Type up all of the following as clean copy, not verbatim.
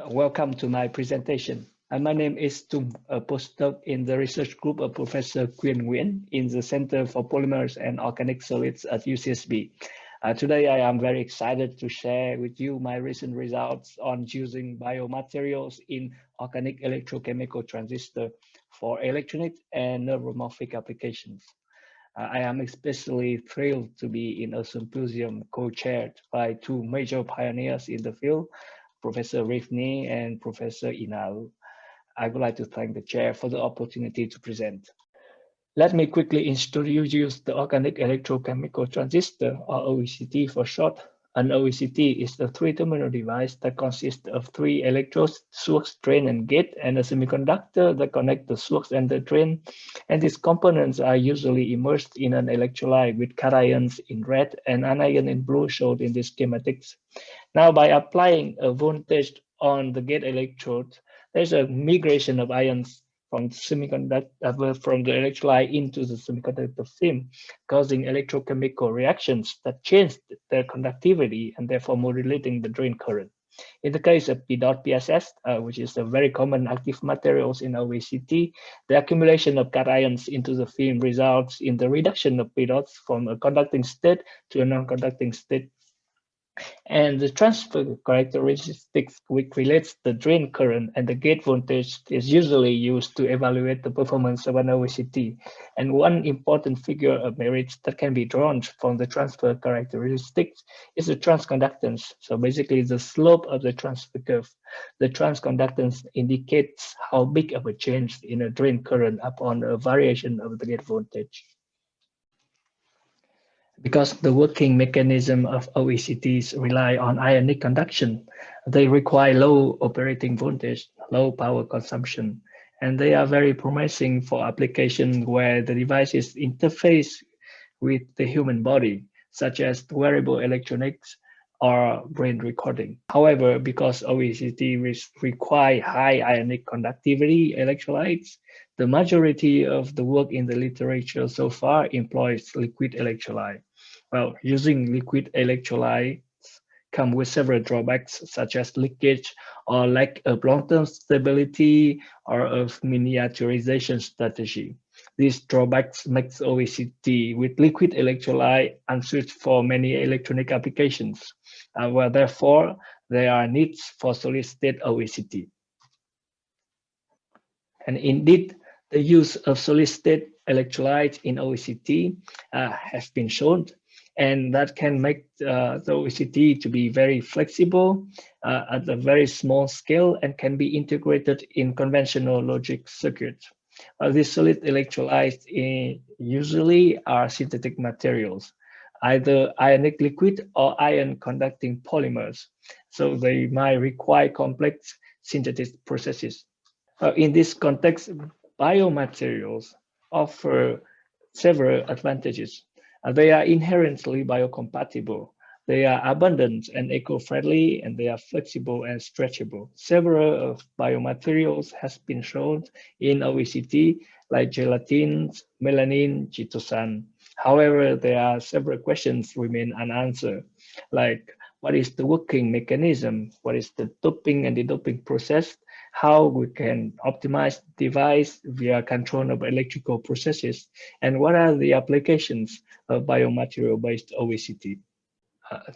Welcome to my presentation. My name is Tung, a postdoc in the research group of Professor Nguyen in the Center for Polymers and Organic Solids at UCSB. Today, I am very excited to share with you my recent results on using biomaterials in organic electrochemical transistor for electronic and neuromorphic applications. I am especially thrilled to be in a symposium co-chaired by two major pioneers in the field, Professor Rifni and Professor Inal. I would like to thank the chair for the opportunity to present. Let me quickly introduce the organic electrochemical transistor, or OECT for short. An OECT is a three-terminal device that consists of three electrodes, source, drain, and gate, and a semiconductor that connects the source and the drain. And these components are usually immersed in an electrolyte with cations in red and anion in blue shown in the schematics. Now, by applying a voltage on the gate electrode, there's a migration of ions from the electrolyte into the semiconductor film, causing electrochemical reactions that change their conductivity and therefore modulating the drain current. In the case of P-PSS, which is a very common active materials in OECT, the accumulation of cations into the film results in the reduction of P dots from a conducting state to a non-conducting state. And the transfer characteristics which relates the drain current and the gate voltage is usually used to evaluate the performance of an OECT. And one important figure of merit that can be drawn from the transfer characteristics is the transconductance. So basically the slope of the transfer curve. The transconductance indicates how big of a change in a drain current upon a variation of the gate voltage. Because the working mechanism of OECTs rely on ionic conduction, they require low operating voltage, low power consumption, and they are very promising for applications where the devices interface with the human body, such as wearable electronics or brain recording. However, because OECT require high ionic conductivity electrolytes, the majority of the work in the literature so far employs liquid electrolyte. Well, using liquid electrolytes come with several drawbacks, such as leakage or lack of long-term stability or of miniaturization strategy. These drawbacks makes OECT with liquid electrolyte unsuited for many electronic applications. Well, therefore, there are needs for solid-state OECT. And indeed, the use of solid-state electrolyte in OECT has been shown, and that can make the OECT to be very flexible at a very small scale and can be integrated in conventional logic circuits. These solid electrolytes usually are synthetic materials, either ionic liquid or ion conducting polymers. So they might require complex synthetic processes. In this context, biomaterials offer several advantages. They are inherently biocompatible. They are abundant and eco-friendly, and they are flexible and stretchable. Several of biomaterials has been shown in OECT, like gelatin, melanin, chitosan. However, there are several questions remain unanswered, like what is the working mechanism? What is the doping and de-doping process? How we can optimize the device via control of electrical processes, and what are the applications of biomaterial-based OECT?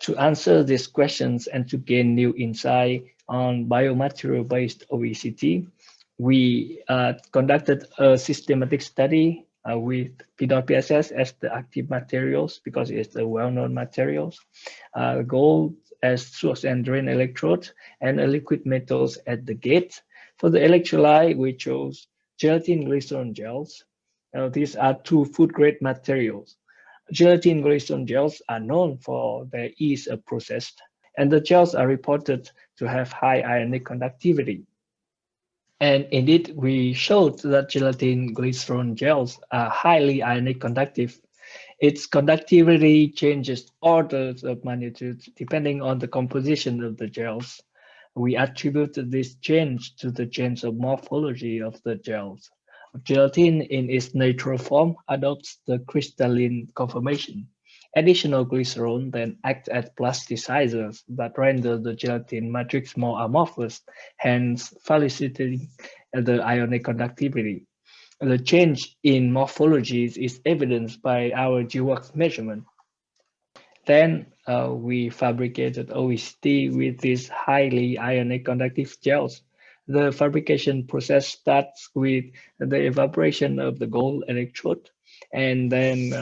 To answer these questions and to gain new insight on biomaterial-based OECT, we conducted a systematic study with P-PSS as the active materials because it's the well-known materials, gold as source and drain electrode, and liquid metals at the gate. For the electrolyte, we chose gelatin glycerol gels. These are two food-grade materials. Gelatin glycerol gels are known for their ease of process, and the gels are reported to have high ionic conductivity. And indeed, we showed that gelatin glycerol gels are highly ionic conductive. Its conductivity changes orders of magnitude depending on the composition of the gels. We attributed this change to the change of morphology of the gels. Gelatin in its natural form adopts the crystalline conformation. Additional glycerol then act as plasticizers that render the gelatin matrix more amorphous, hence facilitating the ionic conductivity. The change in morphologies is evidenced by our GWAS measurement. Then we fabricated OECD with these highly ionic conductive gels. The fabrication process starts with the evaporation of the gold electrode, and then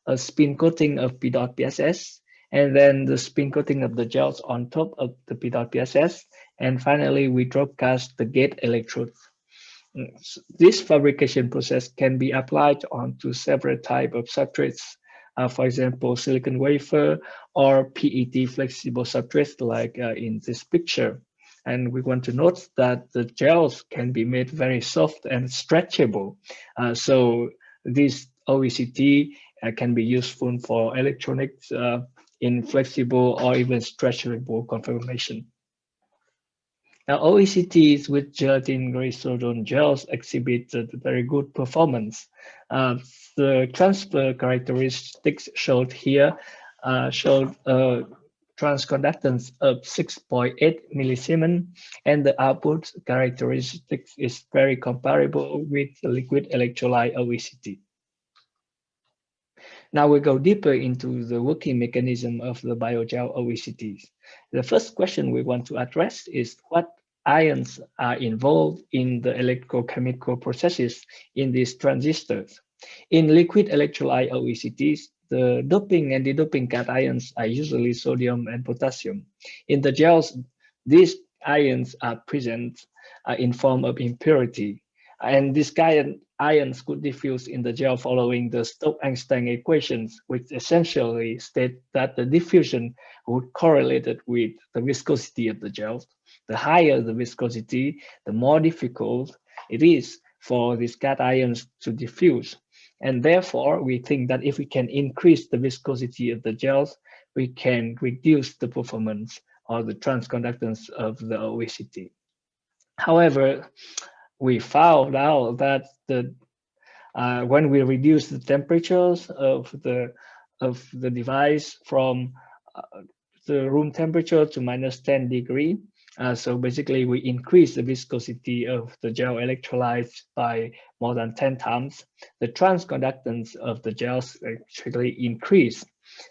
a spin coating of P-dot PSS, and then the spin coating of the gels on top of the P-dot PSS, and finally we drop cast the gate electrodes. This fabrication process can be applied onto several types of substrates, for example, silicon wafer or PET flexible substrates like in this picture. And we want to note that the gels can be made very soft and stretchable. So this OECD can be useful for electronics in flexible or even stretchable conformation. Now, OECTs with gelatin glycerol gels exhibited very good performance. The transfer characteristics showed here showed transconductance of 6.8 millisiemens, and the output characteristics is very comparable with the liquid electrolyte OECD. Now we go deeper into the working mechanism of the biogel OECTs. The first question we want to address is what ions are involved in the electrochemical processes in these transistors. In liquid electrolyte OECTs, the doping and de-doping cations are usually sodium and potassium. In the gels, these ions are present in form of impurity, and these ions could diffuse in the gel following the Stokes-Einstein equations, which essentially state that the diffusion would correlate with the viscosity of the gel. The higher the viscosity, the more difficult it is for these cations to diffuse. And therefore, we think that if we can increase the viscosity of the gels, we can reduce the performance or the transconductance of the OECD. However, we found out that when we reduce the temperatures of the device from the room temperature to minus 10 degree, so basically we increase the viscosity of the gel electrolytes by more than 10 times. The transconductance of the gels actually increase.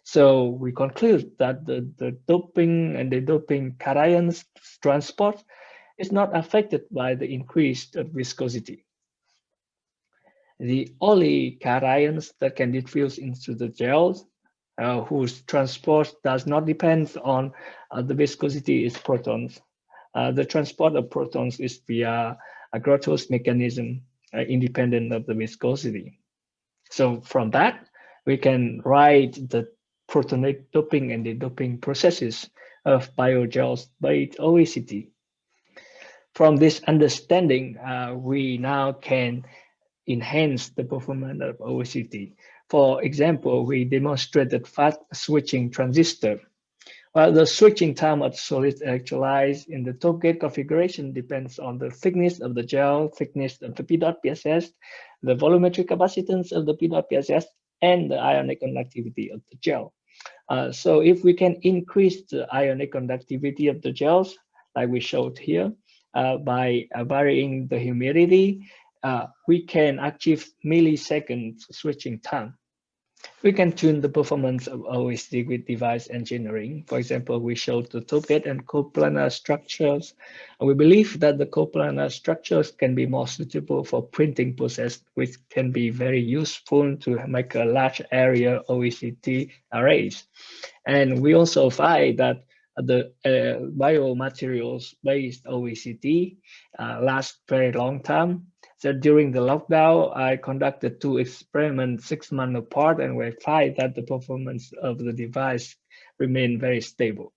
So we conclude that the doping and the doping cations transport is not affected by the increased viscosity. The only cations that can diffuse into the gels, whose transport does not depend on the viscosity, is protons. The transport of protons is via a Grotthuss mechanism independent of the viscosity. So from that, we can write the protonic doping and de-doping processes of biogels by OECD. From this understanding, we now can enhance the performance of OECD. For example, we demonstrated fast switching transistor. Well, the switching time of solid electrolytes in the top gate configuration depends on the thickness of the gel, thickness of the P-dot PSS, the volumetric capacitance of the P-dot PSS, and the ionic conductivity of the gel. So if we can increase the ionic conductivity of the gels, like we showed here, by varying the humidity, we can achieve millisecond switching time. We can tune the performance of OECD with device engineering. For example, we showed the top gate and coplanar structures. We believe that the coplanar structures can be more suitable for printing process, which can be very useful to make a large area OECD arrays. And we also find that the biomaterials-based OECD last very long time. So during the lockdown, I conducted 2 experiments 6 months apart, and we find that the performance of the device remained very stable.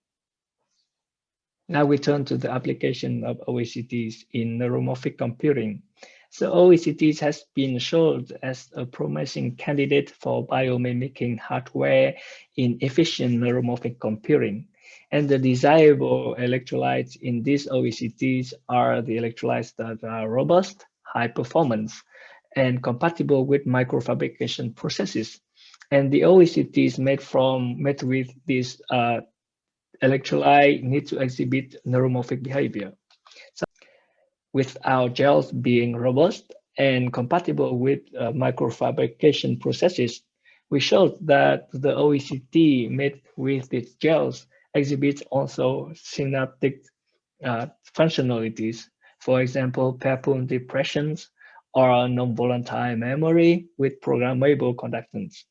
Now we turn to the application of OECTs in neuromorphic computing. So OECTs has been shown as a promising candidate for biomimicking hardware in efficient neuromorphic computing. And the desirable electrolytes in these OECTs are the electrolytes that are robust, high performance, and compatible with microfabrication processes. And the OECTs made with this electrolyte need to exhibit neuromorphic behavior, with our gels being robust and compatible with microfabrication processes. We showed that the OECT made with these gels exhibits also synaptic functionalities, for example, pair-pull depressions or non-volatile memory with programmable conductance.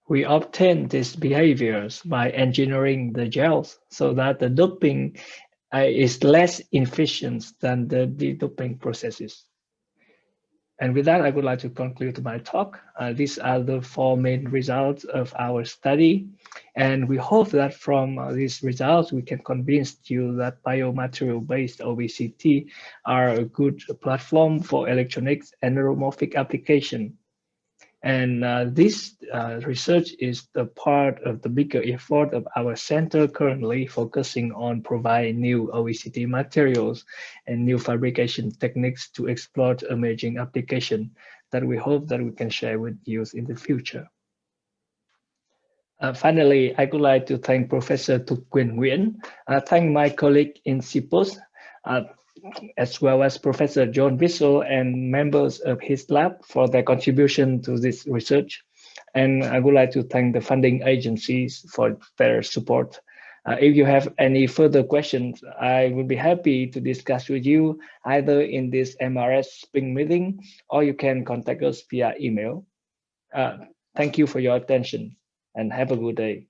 We obtain these behaviors by engineering the gels so that the doping is less efficient than the de-doping processes. And with that, I would like to conclude my talk. These are the four main results of our study. And we hope that from these results, we can convince you that biomaterial-based obesity are a good platform for electronics and neuromorphic application. And this research is the part of the bigger effort of our center currently focusing on providing new OECD materials and new fabrication techniques to explore emerging application that we hope that we can share with you in the future. Finally, I would like to thank Professor Tung Nguyen, thank my colleague in CIPOS, as well as Professor John Bissell and members of his lab for their contribution to this research. And I would like to thank the funding agencies for their support. If you have any further questions, I would be happy to discuss with you either in this MRS Spring meeting, or you can contact us via email. Thank you for your attention and have a good day.